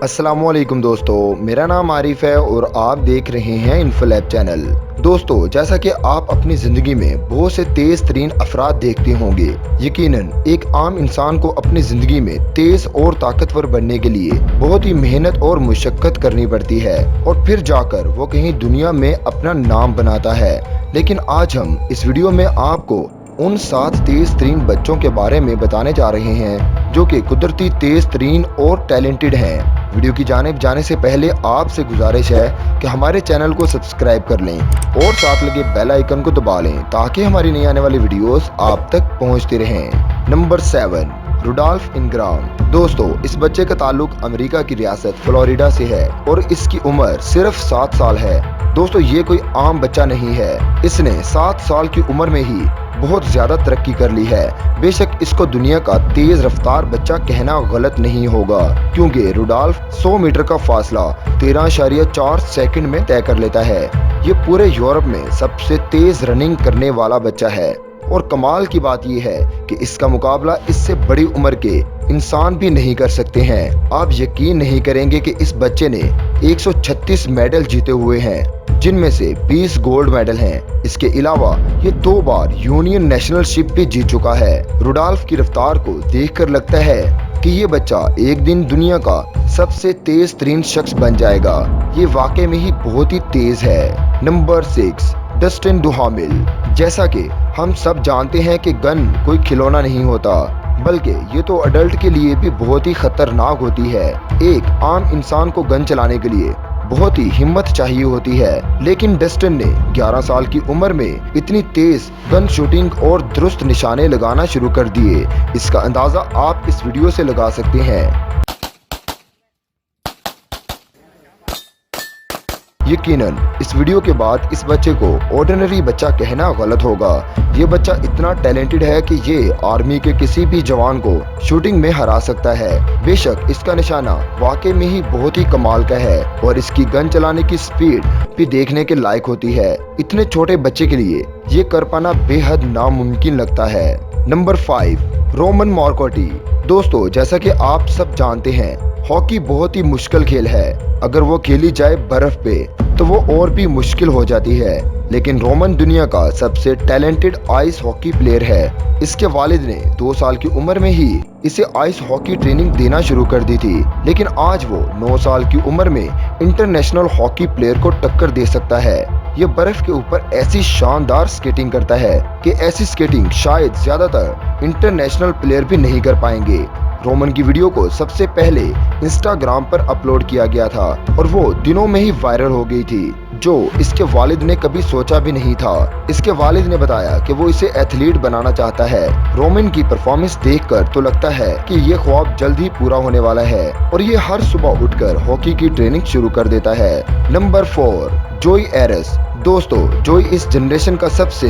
अस्सलामुअलैकुम दोस्तों, मेरा नाम आरिफ है और आप देख रहे हैं इन्फोलैब चैनल। दोस्तों, जैसा कि आप अपनी ज़िंदगी में बहुत से तेज़ तरीन अफराद देखते होंगे, यकीनन एक आम इंसान को अपनी ज़िंदगी में तेज़ और ताकतवर बनने के लिए बहुत ही मेहनत और मुशक्क़त करनी पड़ती है और फिर जाकर वो कहीं दुनिया में अपना नाम बनाता है। लेकिन आज हम इस वीडियो में आपको उन 7 तेज तरीन बच्चों के बारे में बताने जा रहे हैं जो कि कुदरती तेज तरीन और टैलेंटेड हैं। वीडियो की जानिब जाने से पहले आपसे गुजारिश है कि हमारे चैनल को सब्सक्राइब कर लें और साथ लगे बेल आइकन को दबा लें ताकि हमारी नई आने वाली वीडियोस आप तक पहुंचती रहें। Number 7, Rudolph Ingram. दोस्तों, इस बच्चे का ताल्लुक अमेरिका की रियासत फ्लोरिडा से है और इसकी उम्र सिर्फ 7 साल है। दोस्तों, ये कोई आम बच्चा नहीं है। इसने 7 साल की उम्र में ही बहुत ज्यादा तरक्की कर ली है। बेशक इसको दुनिया का तेज रफ्तार बच्चा कहना गलत नहीं होगा, क्योंकि रुडोल्फ 100 मीटर का फासला 13.4 सेकंड में तय कर लेता है। ये पूरे यूरोप में सबसे तेज रनिंग करने वाला बच्चा है और कमाल की बात यह है कि इसका मुकाबला इससे बड़ी उम्र के इंसान भी नहीं कर सकते हैं। आप यकीन नहीं करेंगे कि इस बच्चे ने 136 मेडल जीते हुए हैं, जिनमें से 20 गोल्ड मेडल हैं। इसके अलावा ये 2 बार यूनियन नेशनलशिप भी जीत चुका है। रुडोल्फ की रफ्तार को देखकर लगता है कि ये बच्चा एक दिन दुनिया का सबसे तेज तरीन शख्स बन जाएगा। ये वाकई में ही बहुत ही तेज है। Number 6, Dustin Duhamel. जैसा कि हम सब जानते हैं कि गन कोई खिलौना नहीं होता, बल्कि ये तो अडल्ट के लिए भी बहुत ही खतरनाक होती है। एक आम इंसान को गन चलाने के लिए बहुत ही हिम्मत चाहिए होती है, लेकिन डस्टिन ने 11 साल की उम्र में इतनी तेज गन शूटिंग और दुरुस्त निशाने लगाना शुरू कर दिए। इसका अंदाजा आप इस वीडियो से लगा सकते हैं। यकीनन इस वीडियो के बाद इस बच्चे को ऑर्डिनरी बच्चा कहना गलत होगा। ये बच्चा इतना टैलेंटेड है कि ये आर्मी के किसी भी जवान को शूटिंग में हरा सकता है। बेशक इसका निशाना वाकई में ही बहुत ही कमाल का है और इसकी गन चलाने की स्पीड भी देखने के लायक होती है। इतने छोटे बच्चे के लिए ये कर पाना बेहद नामुमकिन लगता है। Number 5, Roman Marcotti. दोस्तों, जैसा कि आप सब जानते हैं, हॉकी बहुत ही मुश्किल खेल है। अगर वो खेली जाए बर्फ पे तो वो और भी मुश्किल हो जाती है। लेकिन रोमन दुनिया का सबसे टैलेंटेड आइस हॉकी प्लेयर है। इसके वालिद ने 2 साल की उम्र में ही इसे आइस हॉकी ट्रेनिंग देना शुरू कर दी थी, लेकिन आज वो 9 साल की उम्र में इंटरनेशनल हॉकी प्लेयर को टक्कर दे सकता है। ये बर्फ के ऊपर ऐसी शानदार स्केटिंग करता है कि ऐसी स्केटिंग शायद ज्यादातर इंटरनेशनल प्लेयर भी नहीं कर पाएंगे। रोमन की वीडियो को सबसे पहले इंस्टाग्राम पर अपलोड किया गया था और वो दिनों में ही वायरल हो गई थी, जो इसके वालिद ने कभी सोचा भी नहीं था। इसके वालिद ने बताया कि वो इसे एथलीट बनाना चाहता है। रोमन की परफॉर्मेंस देखकर तो लगता है कि ये ख्वाब जल्द ही पूरा होने वाला है और ये हर सुबह उठकर हॉकी की ट्रेनिंग शुरू कर देता है। नंबर 4, जोई एरिस। दोस्तों, जोई इस जनरेशन का सबसे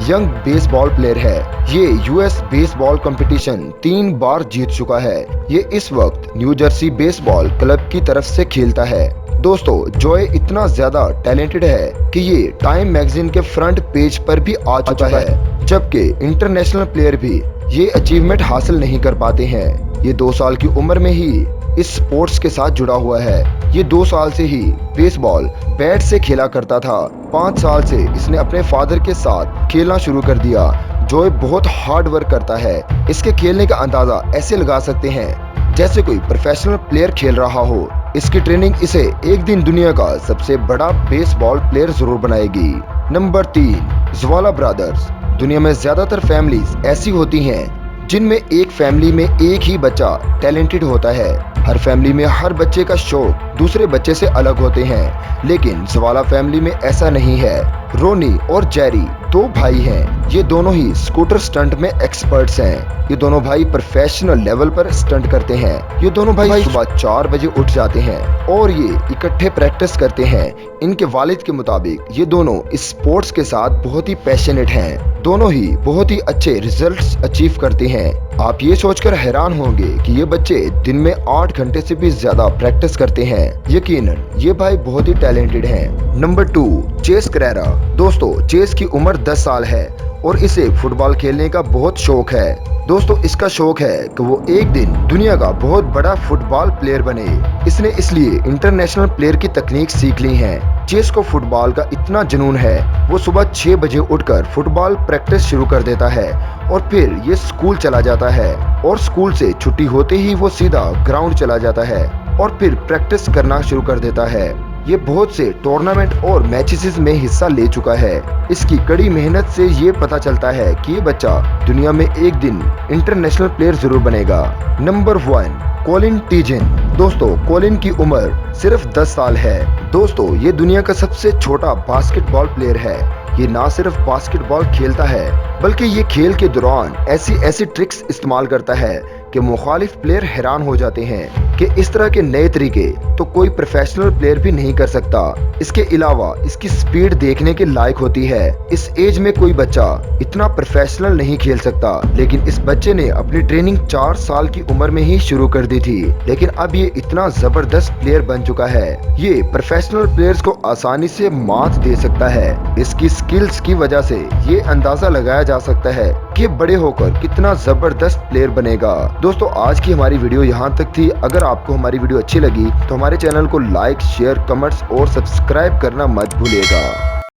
यंग बेसबॉल प्लेयर है। ये यूएस बेसबॉल कंपटीशन 3 बार जीत चुका है। ये इस वक्त न्यू जर्सी बेसबॉल क्लब की तरफ से खेलता है। दोस्तों, जोए इतना ज्यादा टैलेंटेड है कि ये टाइम मैगजीन के फ्रंट पेज पर भी आ चुका है, जबकि इंटरनेशनल प्लेयर भी ये अचीवमेंट हासिल नहीं कर पाते हैं। ये 2 साल की उम्र में ही इस स्पोर्ट्स के साथ जुड़ा हुआ है। ये 2 साल से ही बेसबॉल बैट से खेला करता था। 5 साल से इसने अपने फादर के साथ खेलना शुरू कर दिया। जोए बहुत हार्ड वर्क करता है। इसके खेलने का अंदाजा ऐसे लगा सकते हैं जैसे कोई प्रोफेशनल प्लेयर खेल रहा हो। इसकी ट्रेनिंग इसे एक दिन दुनिया का सबसे बड़ा बेसबॉल प्लेयर जरूर बनाएगी। नंबर 3, ज्वाला ब्रदर्स। दुनिया में ज्यादातर फैमिलीज ऐसी होती हैं जिनमें एक फैमिली में एक ही बच्चा टैलेंटेड होता है। हर फैमिली में हर बच्चे का शौक दूसरे बच्चे से अलग होते हैं, लेकिन ज्वाला फैमिली में ऐसा नहीं है। रोनी और जेरी 2 भाई हैं। ये दोनों ही स्कूटर स्टंट में एक्सपर्ट्स हैं। ये दोनों भाई प्रोफेशनल लेवल पर स्टंट करते हैं। ये दोनों भाई सुबह 4 बजे उठ जाते हैं और ये इकट्ठे प्रैक्टिस करते हैं। इनके वालिद के मुताबिक ये दोनों इस स्पोर्ट्स के साथ बहुत ही पैशनेट हैं। दोनों ही बहुत ही अच्छे रिजल्ट्स अचीव करते हैं। आप ये सोचकर हैरान होंगे कि ये बच्चे दिन में 8 घंटे से भी ज्यादा प्रैक्टिस करते हैं। यकीनन ये भाई बहुत ही टैलेंटेड हैं। Number 2, Chase Carrera. दोस्तों, चेस की उम्र 10 साल है और इसे फुटबॉल खेलने का बहुत शौक है। दोस्तों इसका शौक है कि वो एक दिन दुनिया का बहुत बड़ा फुटबॉल प्लेयर बने। इसने इसलिए इंटरनेशनल प्लेयर की तकनीक सीख ली है। चेस को फुटबॉल का इतना जुनून है, वो सुबह 6 बजे उठकर फुटबॉल प्रैक्टिस शुरू कर देता है और फिर ये स्कूल चला जाता है और स्कूल से छुट्टी होते ही वो सीधा ग्राउंड चला जाता है और फिर प्रैक्टिस करना शुरू कर देता है। ये बहुत से टूर्नामेंट और मैचेस में हिस्सा ले चुका है। इसकी कड़ी मेहनत से ये पता चलता है कि ये बच्चा दुनिया में एक दिन इंटरनेशनल प्लेयर जरूर बनेगा। Number 1, Colin Tegen. दोस्तों कोलिन की उम्र सिर्फ 10 साल है। दोस्तों ये दुनिया का सबसे छोटा बास्केटबॉल प्लेयर है। ये ना सिर्फ बास्केटबॉल खेलता है बल्कि ये खेल के दौरान ऐसी ट्रिक्स इस्तेमाल करता है कि मुखालिफ प्लेयर हैरान हो जाते हैं कि इस तरह के नए तरीके तो कोई प्रोफेशनल प्लेयर भी नहीं कर सकता। इसके अलावा इसकी स्पीड देखने के लायक होती है। इस एज में कोई बच्चा इतना प्रोफेशनल नहीं खेल सकता, लेकिन इस बच्चे ने अपनी ट्रेनिंग 4 साल की उम्र में ही शुरू कर दी थी, लेकिन अब ये इतना जबरदस्त प्लेयर बन चुका है। ये प्रोफेशनल प्लेयर्स को आसानी से मात दे सकता है। इसकी स्किल्स की वजह से ये अंदाजा लगाया जा सकता है कि बड़े होकर कितना जबरदस्त प्लेयर बनेगा। दोस्तों आज की हमारी वीडियो यहाँ तक थी। अगर आपको हमारी वीडियो अच्छी लगी तो हमारे चैनल को लाइक, शेयर, कमेंट्स और सब्सक्राइब करना मत भूलिएगा।